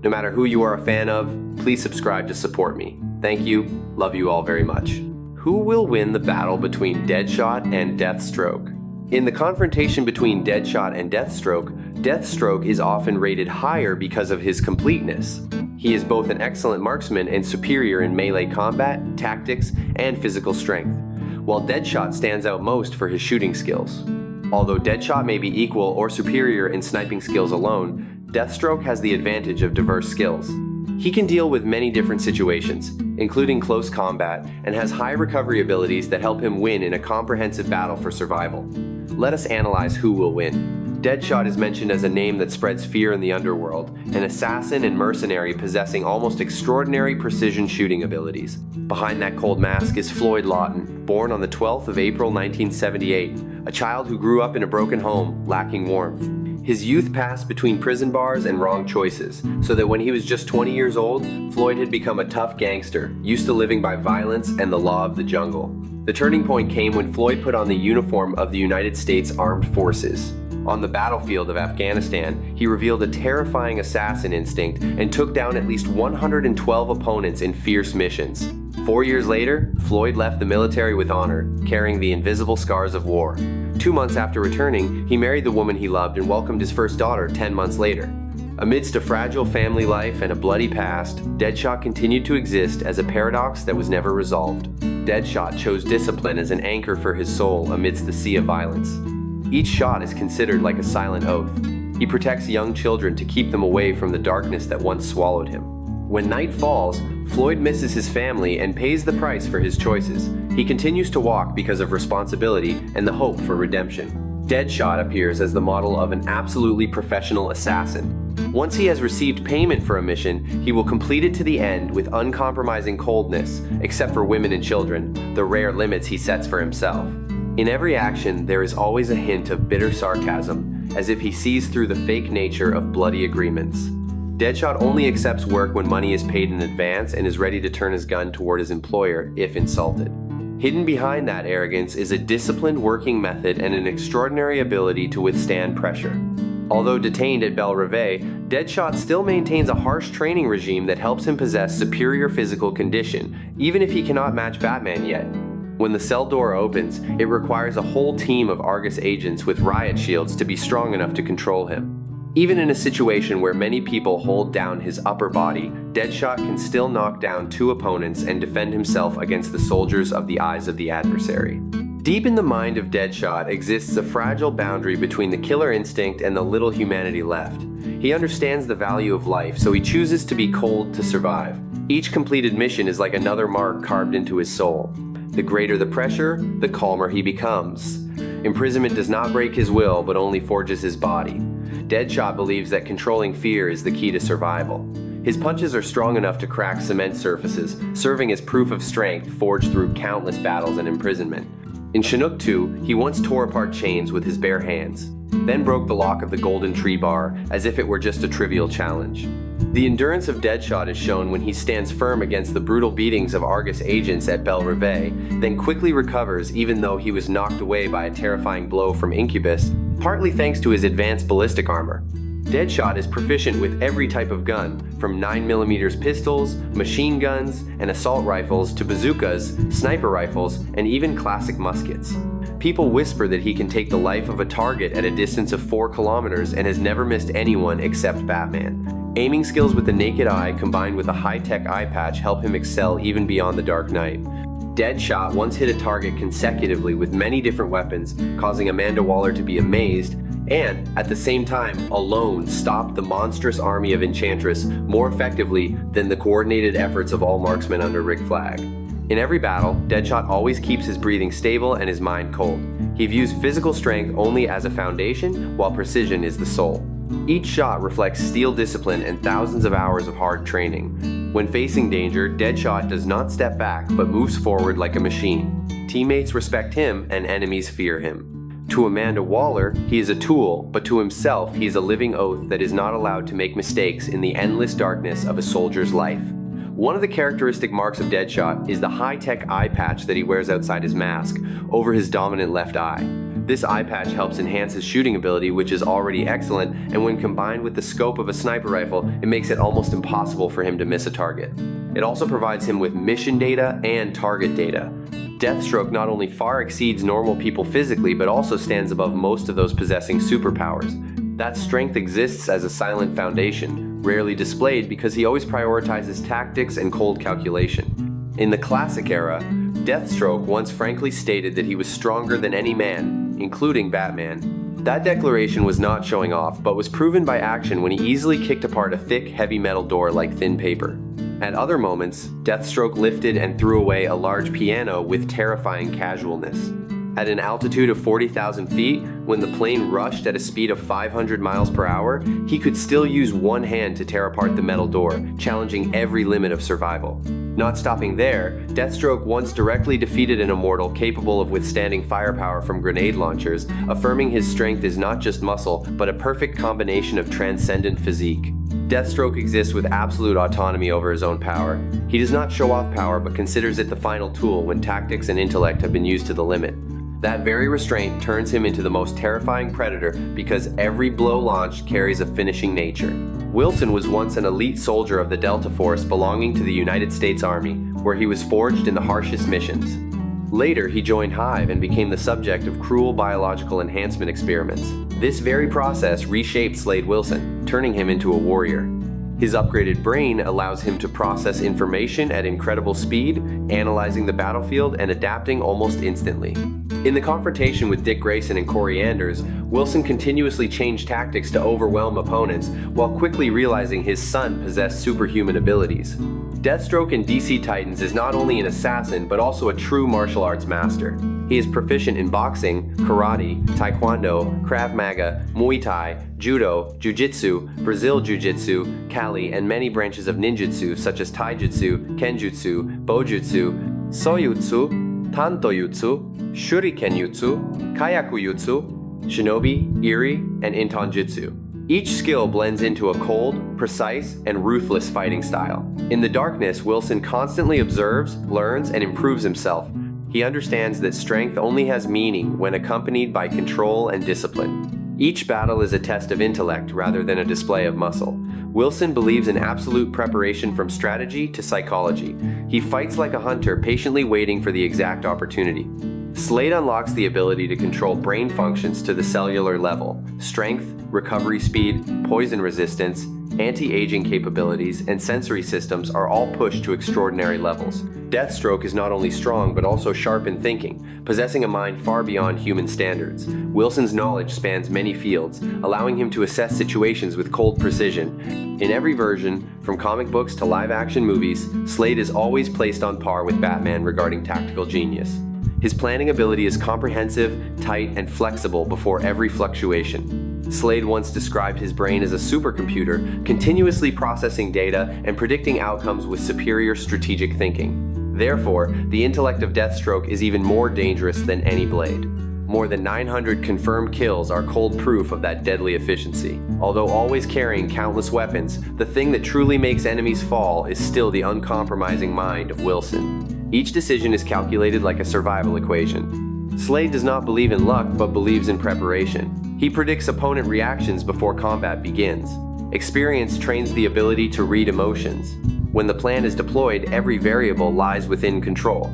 No matter who you are a fan of, please subscribe to support me. Thank you. Love you all very much. Who will win the battle between Deadshot and Deathstroke? In the confrontation between Deadshot and Deathstroke, Deathstroke is often rated higher because of his completeness. He is both an excellent marksman and superior in melee combat, tactics, and physical strength, while Deadshot stands out most for his shooting skills. Although Deadshot may be equal or superior in sniping skills alone, Deathstroke has the advantage of diverse skills. He can deal with many different situations, including close combat, and has high recovery abilities that help him win in a comprehensive battle for survival. Let us analyze who will win. Deadshot is mentioned as a name that spreads fear in the underworld, an assassin and mercenary possessing almost extraordinary precision shooting abilities. Behind that cold mask is Floyd Lawton, born on the 12th of April 1978, a child who grew up in a broken home, lacking warmth. His youth passed between prison bars and wrong choices, so that when he was just 20 years old, Floyd had become a tough gangster, used to living by violence and the law of the jungle. The turning point came when Floyd put on the uniform of the United States Armed Forces. On the battlefield of Afghanistan, he revealed a terrifying assassin instinct and took down at least 112 opponents in fierce missions. 4 years later, Floyd left the military with honor, carrying the invisible scars of war. 2 months after returning, he married the woman he loved and welcomed his first daughter 10 months later. Amidst a fragile family life and a bloody past, Deadshot continued to exist as a paradox that was never resolved. Deadshot chose discipline as an anchor for his soul amidst the sea of violence. Each shot is considered like a silent oath. He protects young children to keep them away from the darkness that once swallowed him. When night falls, Floyd misses his family and pays the price for his choices. He continues to walk because of responsibility and the hope for redemption. Deadshot appears as the model of an absolutely professional assassin. Once he has received payment for a mission, he will complete it to the end with uncompromising coldness, except for women and children, the rare limits he sets for himself. In every action, there is always a hint of bitter sarcasm, as if he sees through the fake nature of bloody agreements. Deadshot only accepts work when money is paid in advance and is ready to turn his gun toward his employer if insulted. Hidden behind that arrogance is a disciplined working method and an extraordinary ability to withstand pressure. Although detained at Belle Reve, Deadshot still maintains a harsh training regime that helps him possess superior physical condition, even if he cannot match Batman yet. When the cell door opens, it requires a whole team of Argus agents with riot shields to be strong enough to control him. Even in a situation where many people hold down his upper body, Deadshot can still knock down 2 opponents and defend himself against the soldiers of the eyes of the adversary. Deep in the mind of Deadshot exists a fragile boundary between the killer instinct and the little humanity left. He understands the value of life, so he chooses to be cold to survive. Each completed mission is like another mark carved into his soul. The greater the pressure, the calmer he becomes. Imprisonment does not break his will, but only forges his body. Deadshot believes that controlling fear is the key to survival. His punches are strong enough to crack cement surfaces, serving as proof of strength forged through countless battles and imprisonment. In Chinook 2, he once tore apart chains with his bare hands, then broke the lock of the Golden Tree Bar as if it were just a trivial challenge. The endurance of Deadshot is shown when he stands firm against the brutal beatings of Argus agents at Belle Reve, then quickly recovers even though he was knocked away by a terrifying blow from Incubus, partly thanks to his advanced ballistic armor. Deadshot is proficient with every type of gun, from 9mm pistols, machine guns, and assault rifles to bazookas, sniper rifles, and even classic muskets. People whisper that he can take the life of a target at a distance of 4 kilometers and has never missed anyone except Batman. Aiming skills with the naked eye combined with a high-tech eye patch help him excel even beyond the Dark Knight. Deadshot once hit a target consecutively with many different weapons, causing Amanda Waller to be amazed, and, at the same time, alone stopped the monstrous army of Enchantress more effectively than the coordinated efforts of all marksmen under Rick Flag. In every battle, Deadshot always keeps his breathing stable and his mind cold. He views physical strength only as a foundation, while precision is the soul. Each shot reflects steel discipline and thousands of hours of hard training. When facing danger, Deadshot does not step back, but moves forward like a machine. Teammates respect him and enemies fear him. To Amanda Waller, he is a tool, but to himself he is a living oath that is not allowed to make mistakes in the endless darkness of a soldier's life. One of the characteristic marks of Deadshot is the high-tech eye patch that he wears outside his mask, over his dominant left eye. This eye patch helps enhance his shooting ability, which is already excellent, and when combined with the scope of a sniper rifle, it makes it almost impossible for him to miss a target. It also provides him with mission data and target data. Deathstroke not only far exceeds normal people physically, but also stands above most of those possessing superpowers. That strength exists as a silent foundation, rarely displayed because he always prioritizes tactics and cold calculation. In the classic era, Deathstroke once frankly stated that he was stronger than any man, including Batman. That declaration was not showing off, but was proven by action when he easily kicked apart a thick, heavy metal door like thin paper. At other moments, Deathstroke lifted and threw away a large piano with terrifying casualness. At an altitude of 40,000 feet, when the plane rushed at a speed of 500 miles per hour, he could still use one hand to tear apart the metal door, challenging every limit of survival. Not stopping there, Deathstroke once directly defeated an immortal capable of withstanding firepower from grenade launchers, affirming his strength is not just muscle, but a perfect combination of transcendent physique. Deathstroke exists with absolute autonomy over his own power. He does not show off power, but considers it the final tool when tactics and intellect have been used to the limit. That very restraint turns him into the most terrifying predator because every blow launched carries a finishing nature. Wilson was once an elite soldier of the Delta Force belonging to the United States Army, where he was forged in the harshest missions. Later, he joined Hive and became the subject of cruel biological enhancement experiments. This very process reshaped Slade Wilson, turning him into a warrior. His upgraded brain allows him to process information at incredible speed, analyzing the battlefield and adapting almost instantly. In the confrontation with Dick Grayson and Corey Anders, Wilson continuously changed tactics to overwhelm opponents while quickly realizing his son possessed superhuman abilities. Deathstroke in DC Titans is not only an assassin but also a true martial arts master. He is proficient in boxing, karate, taekwondo, Krav Maga, Muay Thai, judo, jiu-jitsu, Brazil jiu-jitsu, Kali, and many branches of ninjutsu such as taijutsu, kenjutsu, bojutsu, soyutsu, tantoyutsu, shurikenjutsu, kayakujutsu, shinobi, iri, and intonjutsu. Each skill blends into a cold, precise, and ruthless fighting style. In the darkness, Wilson constantly observes, learns, and improves himself. He understands that strength only has meaning when accompanied by control and discipline. Each battle is a test of intellect rather than a display of muscle. Wilson believes in absolute preparation from strategy to psychology. He fights like a hunter, patiently waiting for the exact opportunity. Slade unlocks the ability to control brain functions to the cellular level. Strength, recovery speed, poison resistance, anti-aging capabilities, and sensory systems are all pushed to extraordinary levels. Deathstroke is not only strong but also sharp in thinking, possessing a mind far beyond human standards. Wilson's knowledge spans many fields, allowing him to assess situations with cold precision. In every version, from comic books to live-action movies, Slade is always placed on par with Batman regarding tactical genius. His planning ability is comprehensive, tight, and flexible before every fluctuation. Slade once described his brain as a supercomputer, continuously processing data and predicting outcomes with superior strategic thinking. Therefore, the intellect of Deathstroke is even more dangerous than any blade. More than 900 confirmed kills are cold proof of that deadly efficiency. Although always carrying countless weapons, the thing that truly makes enemies fall is still the uncompromising mind of Wilson. Each decision is calculated like a survival equation. Slade does not believe in luck, but believes in preparation. He predicts opponent reactions before combat begins. Experience trains the ability to read emotions. When the plan is deployed, every variable lies within control.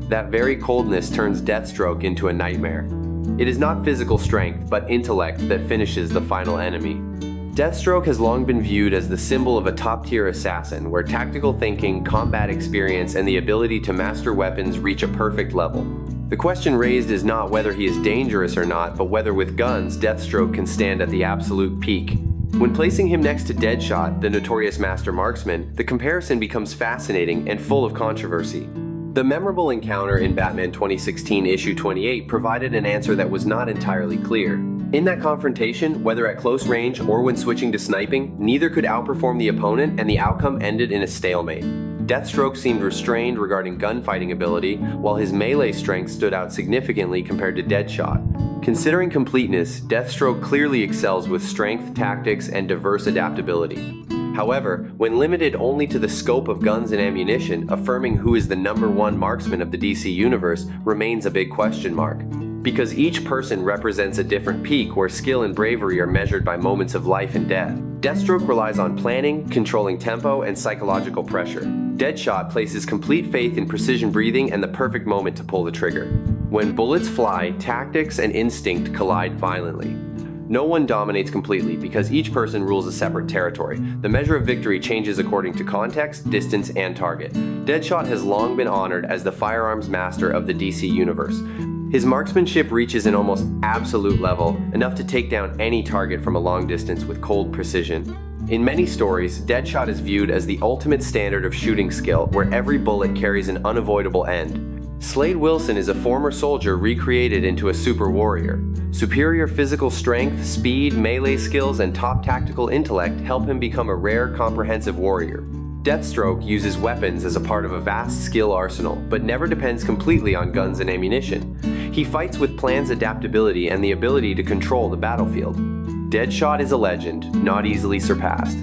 That very coldness turns Deathstroke into a nightmare. It is not physical strength, but intellect that finishes the final enemy. Deathstroke has long been viewed as the symbol of a top-tier assassin, where tactical thinking, combat experience, and the ability to master weapons reach a perfect level. The question raised is not whether he is dangerous or not, but whether with guns, Deathstroke can stand at the absolute peak. When placing him next to Deadshot, the notorious master marksman, the comparison becomes fascinating and full of controversy. The memorable encounter in Batman 2016 issue 28 provided an answer that was not entirely clear. In that confrontation, whether at close range or when switching to sniping, neither could outperform the opponent and the outcome ended in a stalemate. Deathstroke seemed restrained regarding gunfighting ability, while his melee strength stood out significantly compared to Deadshot. Considering completeness, Deathstroke clearly excels with strength, tactics, and diverse adaptability. However, when limited only to the scope of guns and ammunition, affirming who is the #1 marksman of the DC universe remains a big question mark. because each person represents a different peak where skill and bravery are measured by moments of life and death. Deathstroke relies on planning, controlling tempo, and psychological pressure. Deadshot places complete faith in precision breathing and the perfect moment to pull the trigger. When bullets fly, tactics and instinct collide violently. No one dominates completely because each person rules a separate territory. The measure of victory changes according to context, distance, and target. Deadshot has long been honored as the firearms master of the DC universe. His marksmanship reaches an almost absolute level, enough to take down any target from a long distance with cold precision. In many stories, Deadshot is viewed as the ultimate standard of shooting skill, where every bullet carries an unavoidable end. Slade Wilson is a former soldier recreated into a super warrior. Superior physical strength, speed, melee skills, and top tactical intellect help him become a rare, comprehensive warrior. Deathstroke uses weapons as a part of a vast skill arsenal, but never depends completely on guns and ammunition. He fights with plan's adaptability and the ability to control the battlefield. Deadshot is a legend, not easily surpassed.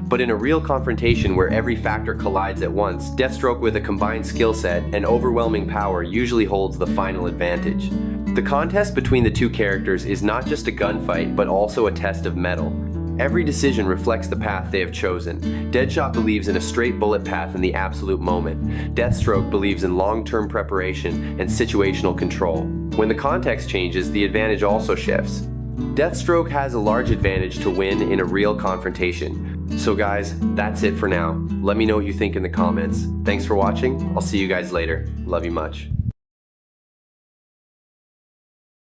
But in a real confrontation where every factor collides at once, Deathstroke with a combined skill set and overwhelming power usually holds the final advantage. The contest between the two characters is not just a gunfight, but also a test of mettle. Every decision reflects the path they have chosen. Deadshot believes in a straight bullet path in the absolute moment. Deathstroke believes in long-term preparation and situational control. When the context changes, the advantage also shifts. Deathstroke has a large advantage to win in a real confrontation. So guys, that's it for now. Let me know what you think in the comments. Thanks for watching. I'll see you guys later. Love you much.